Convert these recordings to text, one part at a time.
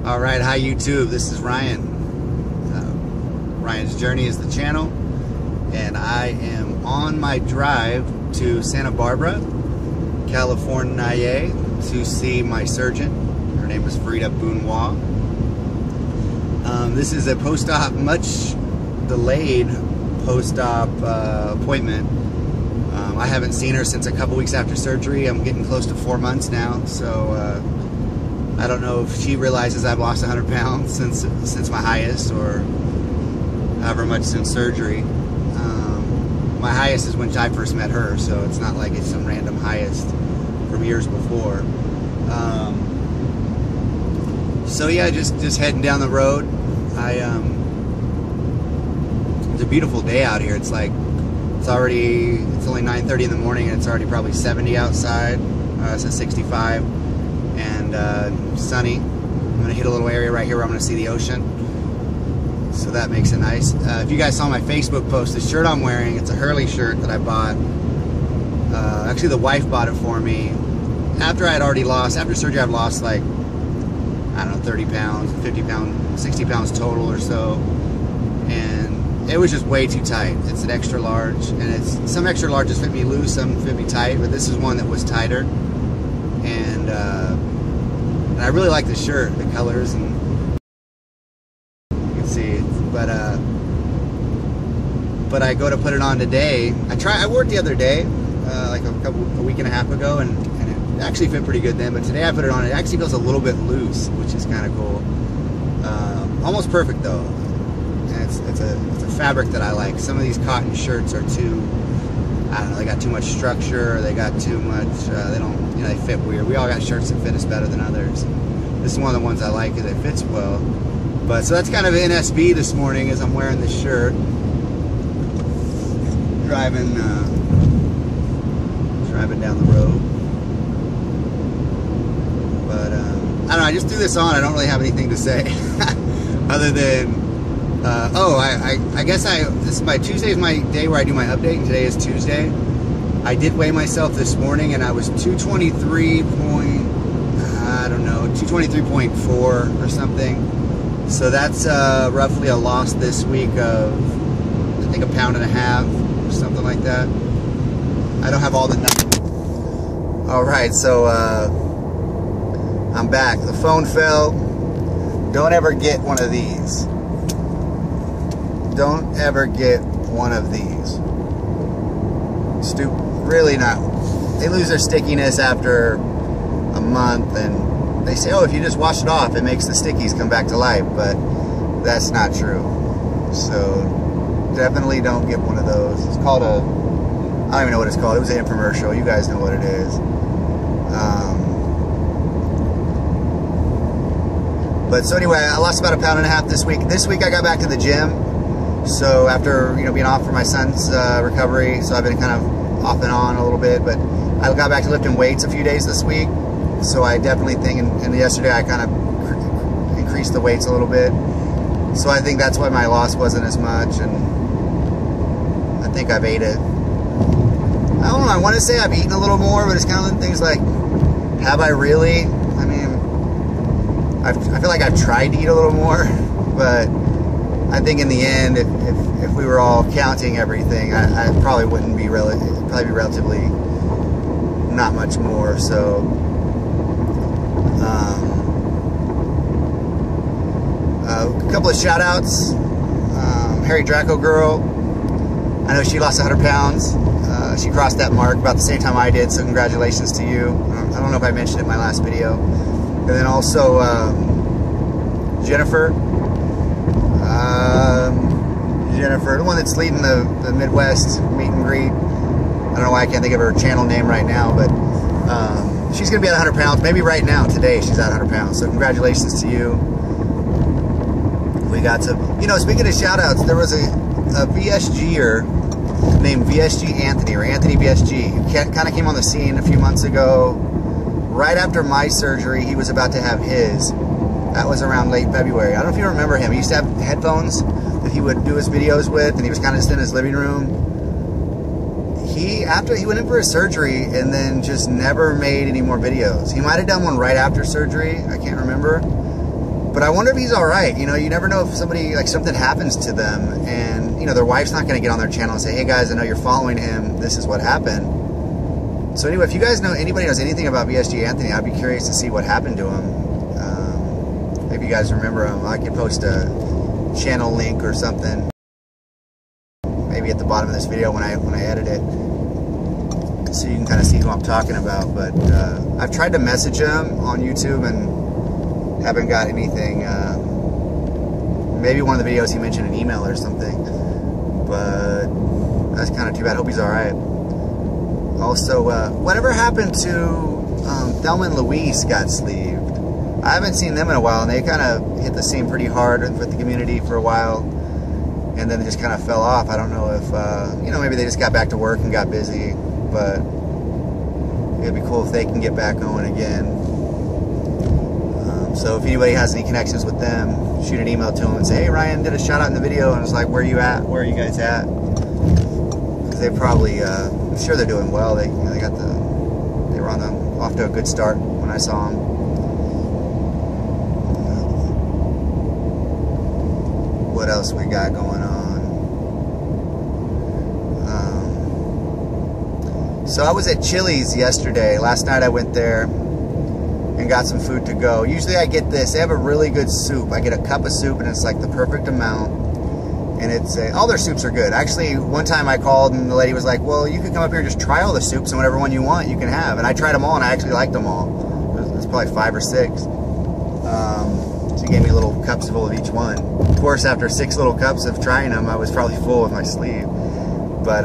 All right, hi YouTube. This is Ryan. Ryan's Journey is the channel, and I am on my drive to Santa Barbara, California, to see my surgeon. Her name is Frida Benoit. This is a post-op, much delayed post-op appointment. I haven't seen her since a couple weeks after surgery. I'm getting close to 4 months now, so I don't know if she realizes I've lost 100 pounds since my highest, or however much since surgery. My highest is when I first met her, so it's not like it's some random highest from years before. So yeah, just heading down the road. It's a beautiful day out here. It's only 9:30 in the morning, and it's already probably 70 outside. So 65. And sunny. I'm going to hit a little area right here where I'm going to see the ocean, so that makes it nice. If you guys saw my Facebook post, the shirt I'm wearing, it's a Hurley shirt that I bought. Actually, the wife bought it for me after I had already lost, after surgery I've lost like, I don't know, 30 pounds, 50 pounds, 60 pounds total or so, and it was just way too tight. It's an extra large, and some extra larges fit me loose, some fit me tight, but this is one that was tighter. And I really like the shirt, the colors, and you can see it. But I go to put it on today. I wore it the other day, like a week and a half ago, and it actually fit pretty good then. But today I put it on. It actually feels a little bit loose, which is kind of cool. Almost perfect though. And it's a fabric that I like. Some of these cotton shirts are too, I don't know, they got too much structure, or they got too much, they fit weird. We all got shirts that fit us better than others. This is one of the ones I like because it fits well. But so that's kind of NSB this morning as I'm wearing this shirt. Driving down the road. But I don't know, I just threw this on. I don't really have anything to say other than I guess Tuesday is my day where I do my update, and today is Tuesday. I did weigh myself this morning, and I was 223.4 or something. So that's roughly a loss this week of, I think, 1.5 pounds or something like that. I don't have all the numbers. All right, so I'm back. The phone fell. Don't ever get one of these. Don't ever get one of these. Really not. They lose their stickiness after a month, and they say, oh, if you just wash it off, it makes the stickies come back to life, but that's not true. So definitely don't get one of those. It's called I don't even know what it's called. It was an infomercial. You guys know what it is. But so anyway, I lost about 1.5 pounds this week. This week I got back to the gym. So after being off for my son's recovery, so I've been kind of off and on a little bit, but I got back to lifting weights a few days this week. So I definitely think, and yesterday I kind of increased the weights a little bit. So I think that's why my loss wasn't as much, and I think I've ate it. I don't know, I want to say I've eaten a little more, but it's kind of things like, have I really? I mean, I feel like I've tried to eat a little more, but I think in the end, if we were all counting everything, I probably wouldn't be probably be relatively not much more. So, a couple of shout outs. Harry Draco girl, I know she lost 100 pounds. She crossed that mark about the same time I did, so congratulations to you. I don't know if I mentioned it in my last video. And then also Jennifer, the one that's leading the Midwest meet and greet. I don't know why I can't think of her channel name right now, but she's going to be at 100 pounds. Maybe right now, today, she's at 100 pounds. So congratulations to you. We got some, speaking of shout outs, there was a VSGer named VSG Anthony, or Anthony VSG, who kind of came on the scene a few months ago. Right after my surgery, he was about to have his. That was around late February. I don't know if you remember him. He used to have headphones that he would do his videos with, and he was kind of just in his living room. After he went in for his surgery and then just never made any more videos. He might have done one right after surgery. I can't remember. But I wonder if he's all right. You know, you never know if somebody, like, something happens to them, and, you know, their wife's not going to get on their channel and say, hey guys, I know you're following him, this is what happened. So anyway, if you guys know, anybody knows anything about VSG Anthony, I'd be curious to see what happened to him. Maybe you guys remember him. I could post a channel link or something, maybe at the bottom of this video when I edit it, so you can kind of see who I'm talking about. But I've tried to message him on YouTube and haven't got anything. Maybe one of the videos he mentioned an email or something, but that's kind of too bad. Hope he's all right. Also, whatever happened to Thelma and Louise got sleeved? I haven't seen them in a while, and they kind of hit the scene pretty hard with the community for a while, and then they just kind of fell off. I don't know if, you know, maybe they just got back to work and got busy, but it'd be cool if they can get back going again. So if anybody has any connections with them, shoot an email to them and say, hey, Ryan did a shout out in the video, and it's like, where are you at? Where are you guys at? Because they probably, I'm sure they're doing well. They, you know, they were off to a good start when I saw them. What else we got going on? So I was at Chili's yesterday. Last night I went there and got some food to go. Usually I get this. They have a really good soup. I get a cup of soup, and it's like the perfect amount. And it's all their soups are good. Actually, one time I called and the lady was like, well, you can come up here and just try all the soups, and whatever one you want you can have. And I tried them all, and I actually liked them all. It was probably 5 or 6. She gave me little cups full of each one. Of course, after 6 little cups of trying them, I was probably full with my sleeve. But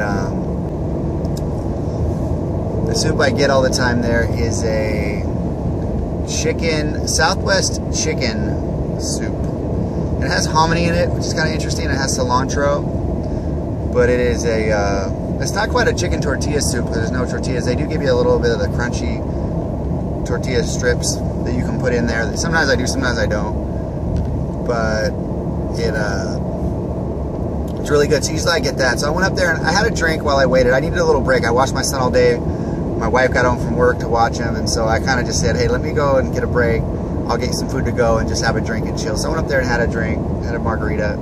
the soup I get all the time there is a Southwest chicken soup. And it has hominy in it, which is kind of interesting. It has cilantro, but it is it's not quite a chicken tortilla soup because there's no tortillas. They do give you a little bit of the crunchy tortilla strips that you can put in there. Sometimes I do, sometimes I don't. But it's really good. So usually I get that. So I went up there and I had a drink while I waited. I needed a little break. I watched my son all day. My wife got home from work to watch him, and so I kind of just said, hey, let me go and get a break. I'll get some food to go and just have a drink and chill. So I went up there and had a drink, had a margarita.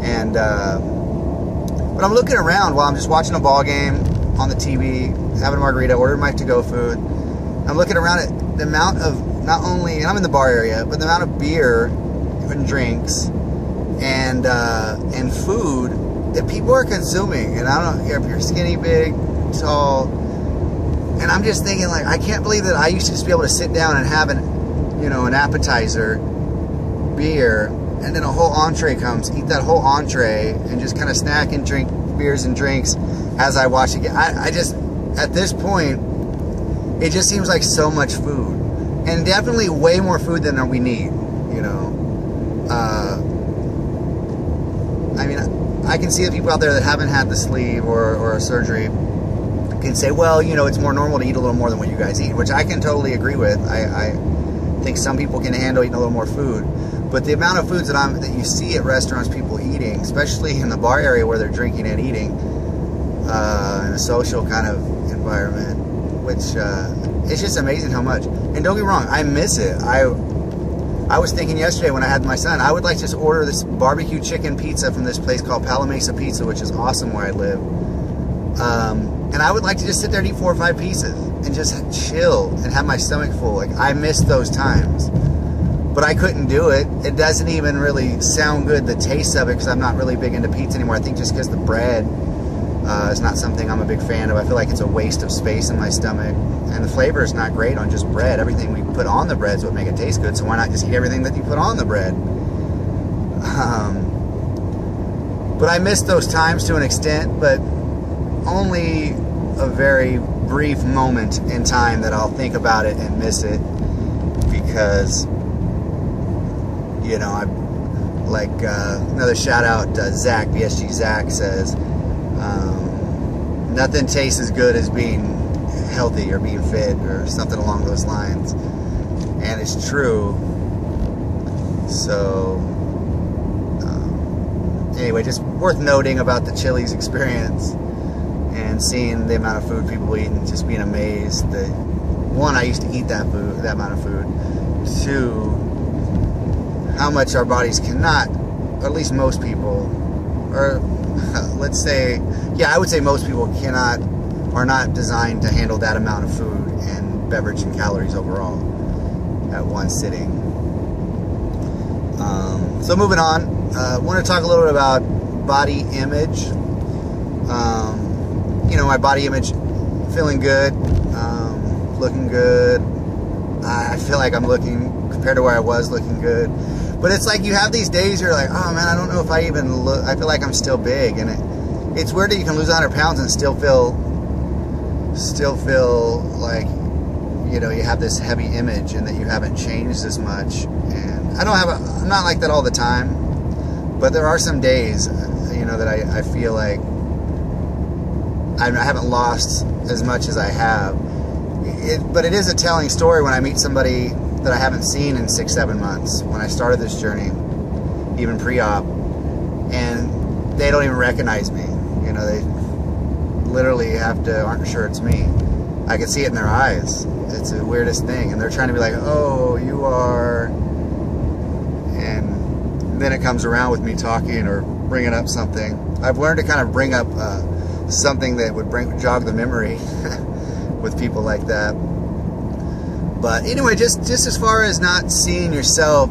And but I'm looking around while I'm just watching a ball game on the TV, having a margarita, ordered my to-go food. I'm looking around at the amount of, not only, and I'm in the bar area, but the amount of beer and drinks and food that people are consuming. And I don't know if you're skinny, big, tall. And I'm just thinking, like, I can't believe that I used to just be able to sit down and have an appetizer, beer, and then a whole entree comes, eat that whole entree, and just kind of snack and drink beers and drinks as I watch it. I just, at this point, it just seems like so much food. And definitely way more food than we need, you know. I mean, I can see the people out there that haven't had the sleeve or a surgery can say, well, you know, it's more normal to eat a little more than what you guys eat, which I can totally agree with. I think some people can handle eating a little more food, but the amount of foods that you see at restaurants, people eating, especially in the bar area where they're drinking and eating, in a social kind of environment, which it's just amazing how much. And don't get me wrong, I miss it. I was thinking yesterday when I had my son, I would like to just order this barbecue chicken pizza from this place called Palamesa Pizza, which is awesome where I live. And I would like to just sit there and eat 4 or 5 pieces and just chill and have my stomach full. Like, I miss those times, but I couldn't do it. It doesn't even really sound good, the taste of it, because I'm not really big into pizza anymore. I think just because the bread is not something I'm a big fan of. I feel like it's a waste of space in my stomach, and the flavor is not great on just bread. Everything we put on the bread is what make it taste good, so why not just eat everything that you put on the bread? But I miss those times to an extent, but only a very brief moment in time that I'll think about it and miss it, because, you know, I'm like, another shout out, Zach, VSG Zach says, nothing tastes as good as being healthy or being fit or something along those lines, and it's true. So anyway, just worth noting about the Chili's experience and seeing the amount of food people eat and just being amazed that, one, I used to eat that amount of food. 2, how much our bodies cannot, or at least most people, or let's say, yeah, I would say most people are not designed to handle that amount of food and beverage and calories overall at one sitting. So moving on, I want to talk a little bit about body image. You know, my body image, feeling good, looking good. I feel like I'm looking, compared to where I was, looking good. But it's like you have these days you're like, oh man, I don't know if I even look, I feel like I'm still big. And it's weird that you can lose 100 pounds and still feel like, you know, you have this heavy image and that you haven't changed as much. And I'm not like that all the time, but there are some days, you know, that I feel like I haven't lost as much as I have. But it is a telling story when I meet somebody that I haven't seen in 6-7 months, when I started this journey, even pre-op, and they don't even recognize me. You know, they literally aren't sure it's me. I can see it in their eyes. It's the weirdest thing. And they're trying to be like, oh, you are... And then it comes around with me talking or bringing up something. I've learned to kind of bring up something that would jog the memory with people like that. But anyway, just as far as not seeing yourself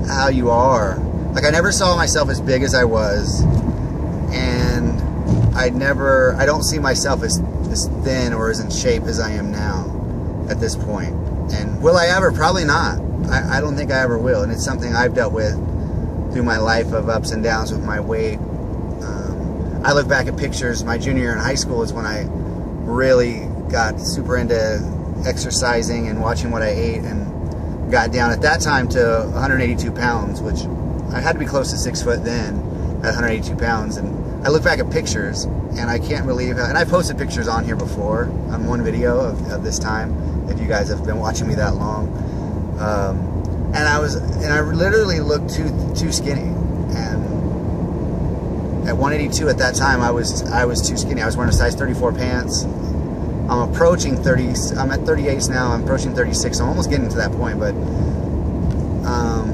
how you are. Like, I never saw myself as big as I was. And I don't see myself as thin or as in shape as I am now at this point. And will I ever? Probably not. I don't think I ever will. And it's something I've dealt with through my life of ups and downs with my weight. I look back at pictures. My junior year in high school is when I really got super into exercising and watching what I ate, and got down at that time to 182 pounds, which I had to be close to 6 foot then at 182 pounds. And I look back at pictures and I can't believe how, and I posted pictures on here before on one video of this time, if you guys have been watching me that long. And I literally looked too skinny. And at 182 at that time, I was too skinny. I was wearing a size 34 pants. I'm approaching 30. I'm at 38 now. I'm approaching 36. I'm almost getting to that point. But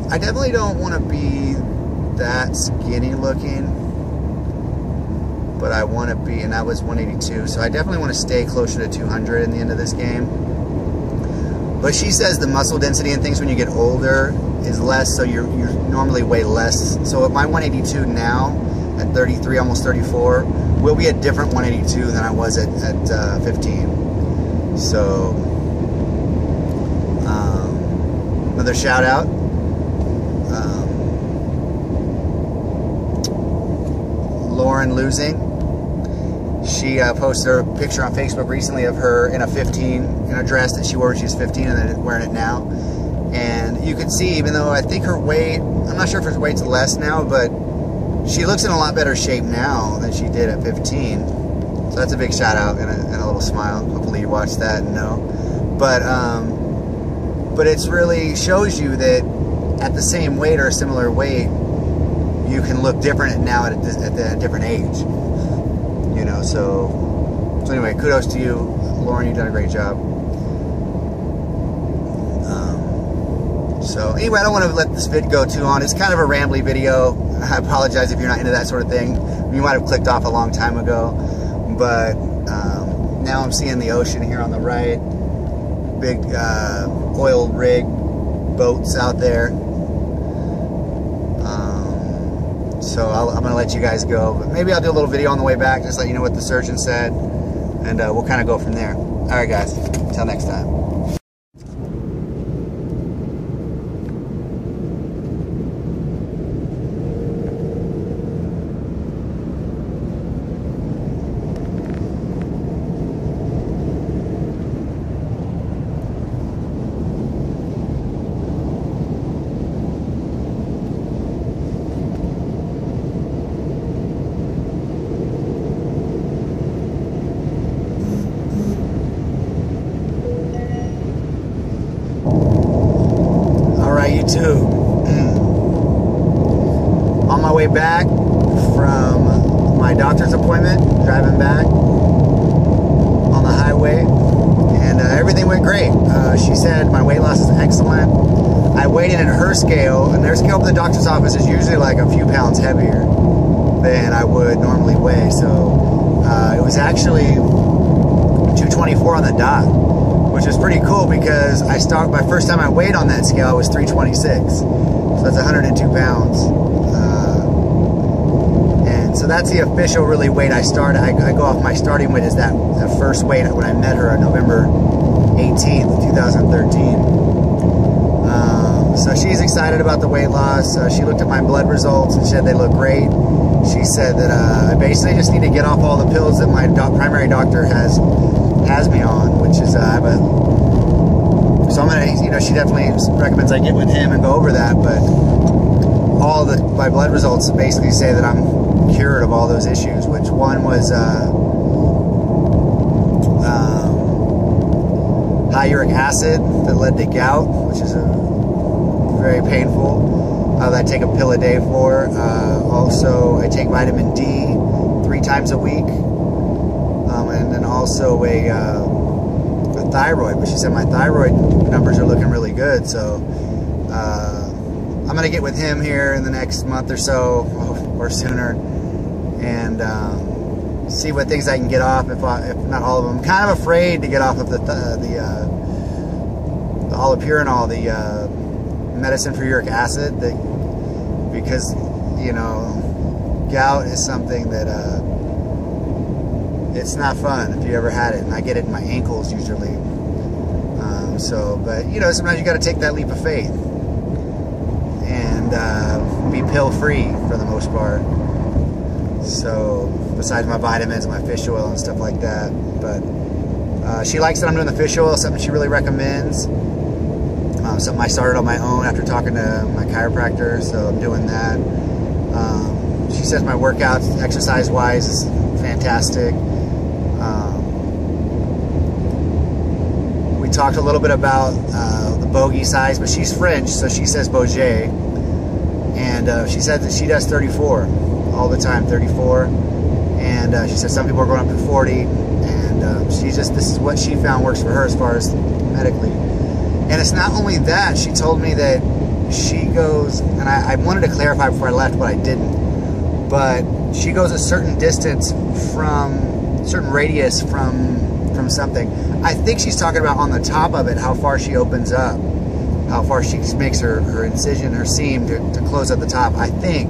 I definitely don't want to be that skinny looking. But I want to be, and that was 182. So I definitely want to stay closer to 200 in the end of this game. But she says the muscle density and things when you get older is less, so you normally weigh less. So at my 182 now, at 33, almost 34, will be a different 182 than I was at 15. So, another shout out. Lauren Losing. She posted a picture on Facebook recently of her in a 15, in a dress that she wore when she was 15 and then wearing it now. And you can see, even though I think her weight, I'm not sure if her weight's less now, but she looks in a lot better shape now than she did at 15. So that's a big shout out and a little smile. Hopefully you watched that and know. But it's really shows you that at the same weight or a similar weight, you can look different now at a different age. You know, so anyway, kudos to you, Lauren. You've done a great job. So anyway, I don't want to let this vid go too on. It's kind of a rambly video. I apologize if you're not into that sort of thing. You might have clicked off a long time ago. But now I'm seeing the ocean here on the right. Big oil rig boats out there. So I'm going to let you guys go. But maybe I'll do a little video on the way back, just let you know what the surgeon said. And we'll kind of go from there. All right, guys. Until next time. YouTube. On my way back from my doctor's appointment, driving back on the highway, and everything went great. She said my weight loss is excellent. I weighed in at her scale, and their scale the doctor's office is usually like a few pounds heavier than I would normally weigh. So it was actually 224 on the dot, which is pretty cool because my first time I weighed on that scale, I was 326. So that's 102 pounds. And so that's the official really weight I started. I go off my starting weight is that first weight when I met her on November 18th, 2013. So she's excited about the weight loss. She looked at my blood results and said they look great. She said that I basically just need to get off all the pills that my primary doctor has me on, which is so I'm gonna, you know, she definitely recommends I get with him and go over that. But all my blood results basically say that I'm cured of all those issues. Which one was high uric acid that led to gout, which is very painful. I take a pill a day for. Also, I take vitamin D 3 times a week, and then also a thyroid. But she said my thyroid numbers are looking really good, so I'm gonna get with him here in the next month or so, or sooner, and see what things I can get off. If not all of them, I'm kind of afraid to get off of the allopurinol, the medicine for uric acid, because, you know, gout is something that it's not fun if you ever had it, and I get it in my ankles usually. But you know, sometimes you got to take that leap of faith and be pill free for the most part. So besides my vitamins and my fish oil and stuff like that, but she likes that I'm doing the fish oil, something she really recommends. Something I started on my own after talking to my chiropractor, so I'm doing that. She says my workouts, exercise-wise, is fantastic. We talked a little bit about the bogey size, but she's French, so she says Boget. And she said that she does 34 all the time, 34. And she said some people are going up to 40. And this is what she found works for her as far as medically. And it's not only that, she told me that she goes, and I wanted to clarify before I left, but I didn't, but she goes a certain distance certain radius from something. I think she's talking about on the top of it, how far she opens up, how far she makes her incision, her seam to close at the top, I think.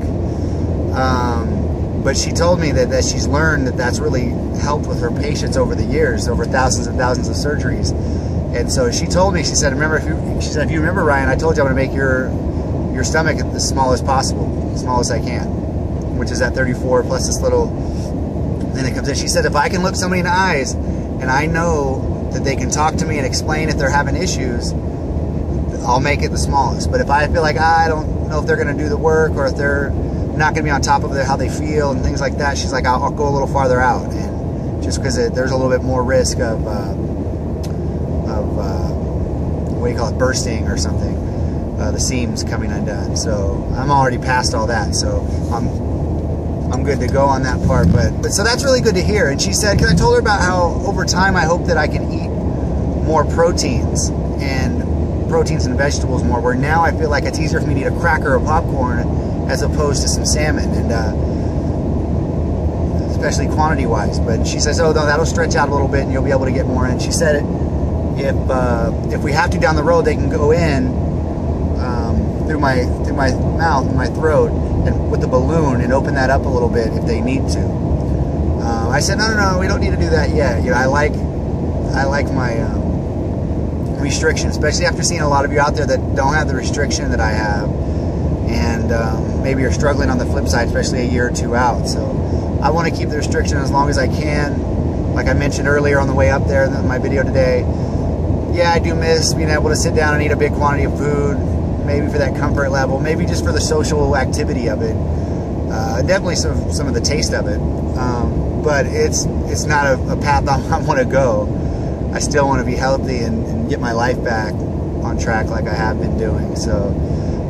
But she told me that she's learned that that's really helped with her patients over the years, over thousands and thousands of surgeries. And so she told me, she said, if you remember, Ryan, I told you I want to make your stomach as small as possible, as small as I can, which is at 34 plus this little, then it comes in. She said, if I can look somebody in the eyes and I know that they can talk to me and explain if they're having issues, I'll make it the smallest. But if I feel like I don't know if they're going to do the work, or if they're not going to be on top of how they feel and things like that, she's like, I'll go a little farther out, and just because there's a little bit more risk of what do you call it, bursting or something, the seams coming undone. So I'm already past all that, so I'm good to go on that part. But so that's really good to hear. And she said, because I told her about how over time I hope that I can eat more proteins and vegetables more, where now I feel like it's easier for me to eat a cracker or popcorn as opposed to some salmon, and especially quantity wise. But she says, oh no, that'll stretch out a little bit and you'll be able to get more in. She said if we have to down the road, they can go in through my mouth and my throat and with the balloon and open that up a little bit if they need to. I said, no, we don't need to do that yet. You know, I like my restriction, especially after seeing a lot of you out there that don't have the restriction that I have, and maybe you're struggling on the flip side, especially a year or two out. So I want to keep the restriction as long as I can. Like I mentioned earlier on the way up there in my video today, yeah, I do miss being able to sit down and eat a big quantity of food, maybe for that comfort level, maybe just for the social activity of it, definitely some of the taste of it, but it's not a path I want to go. I still want to be healthy and get my life back on track like I have been doing. So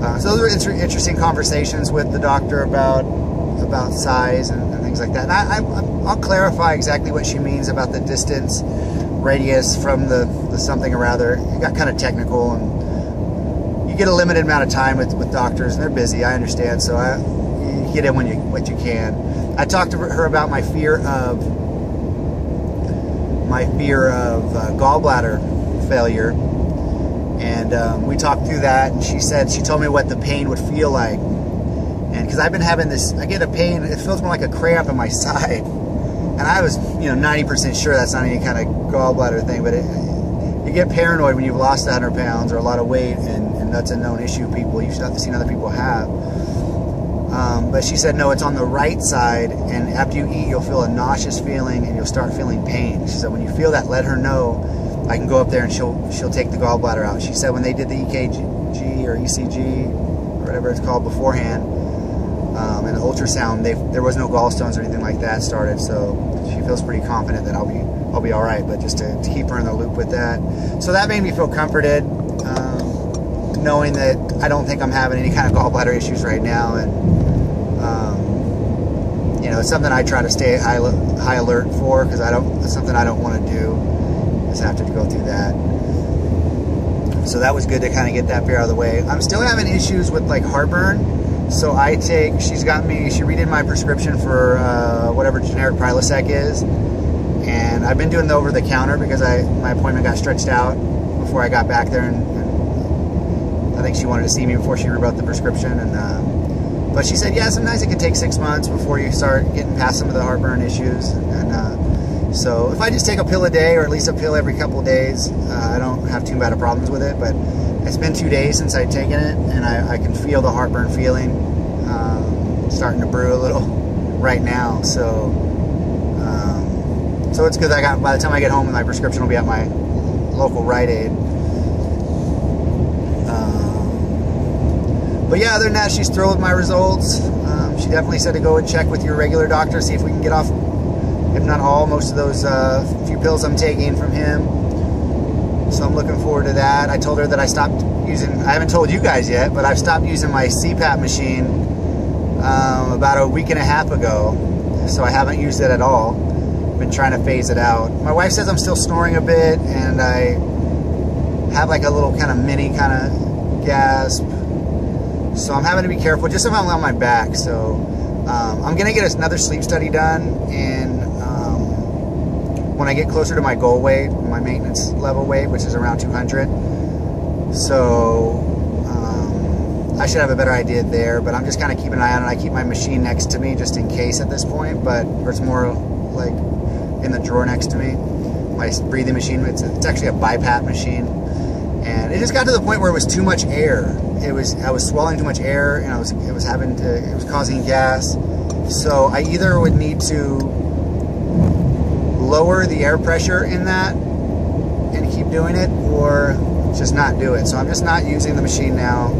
those are interesting conversations with the doctor about size and things like that. And I'll clarify exactly what she means about the distance, radius from the something or rather. It got kind of technical, and you get a limited amount of time with doctors, and they're busy. I understand, so you get in what you can. I talked to her about my fear of gallbladder failure, and we talked through that. And she told me what the pain would feel like, and because I've been having this, I get a pain. It feels more like a cramp in my side, and I was 90% sure that's not any kind of gallbladder thing, but you get paranoid when you've lost 100 pounds or a lot of weight, and that's a known issue you've seen other people have. But she said, no, it's on the right side, and after you eat, you'll feel a nauseous feeling, and you'll start feeling pain. She said, when you feel that, let her know. I can go up there, and she'll take the gallbladder out. She said when they did the EKG or ECG, or whatever it's called beforehand, and the ultrasound, there was no gallstones or anything like that started, so she feels pretty confident that I'll be all right, but just to keep her in the loop with that. So that made me feel comforted, knowing that I don't think I'm having any kind of gallbladder issues right now, and it's something I try to stay high alert for, because it's something I don't want to do, is have to go through that. So that was good to kind of get that fear out of the way. I'm still having issues with like heartburn, so she redid my prescription for whatever generic Prilosec is, and I've been doing the over-the-counter because my appointment got stretched out before I got back there, and I think she wanted to see me before she rewrote the prescription, but she said, yeah, sometimes it can take 6 months before you start getting past some of the heartburn issues, and so if I just take a pill a day, or at least a pill every couple of days, I don't have too bad of problems with it. But it's been 2 days since I've taken it, and I can feel the heartburn feeling starting to brew a little right now, so it's good. By the time I get home, my prescription will be at my local Rite Aid. But yeah, other than that, she's thrilled with my results. She definitely said to go and check with your regular doctor, see if we can get off, if not all, most of those few pills I'm taking from him. So I'm looking forward to that. I told her that I stopped using, I haven't told you guys yet, but I've stopped using my CPAP machine about a week and a half ago. So I haven't used it at all. Been trying to phase it out. My wife says I'm still snoring a bit, and I have like a little kind of mini kind of gasp. So I'm having to be careful just if I'm on my back. So I'm going to get another sleep study done, and when I get closer to my goal weight, my maintenance level weight, which is around 200. So I should have a better idea there, but I'm just kind of keeping an eye on it. I keep my machine next to me just in case at this point, or it's more like in the drawer next to me. My breathing machine, it's actually a BiPAP machine. And it just got to the point where it was too much air. I was swallowing too much air, and it was causing gas. So I either would need to lower the air pressure in that and keep doing it, or just not do it. So I'm just not using the machine now.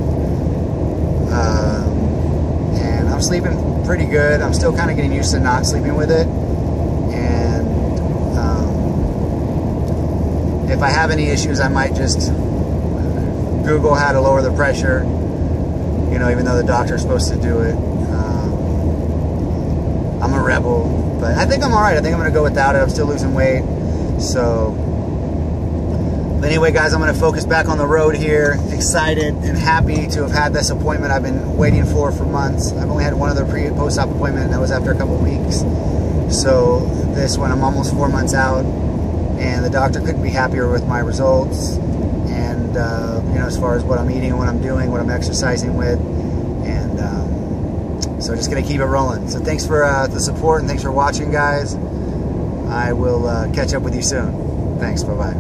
And I'm sleeping pretty good. I'm still kind of getting used to not sleeping with it. And if I have any issues, I might just Google how to lower the pressure, even though the doctor's supposed to do it. I'm a rebel, but I think I'm all right. I think I'm going to go without it. I'm still losing weight. So, but anyway, guys, I'm going to focus back on the road here. Excited and happy to have had this appointment I've been waiting for months. I've only had one other post-op appointment, and that was after a couple weeks. So this one, I'm almost 4 months out, and the doctor couldn't be happier with my results. And as far as what I'm eating and what I'm doing, what I'm exercising with, and so just gonna keep it rolling. So thanks for the support, and thanks for watching, guys. I will catch up with you soon. Thanks. Bye bye.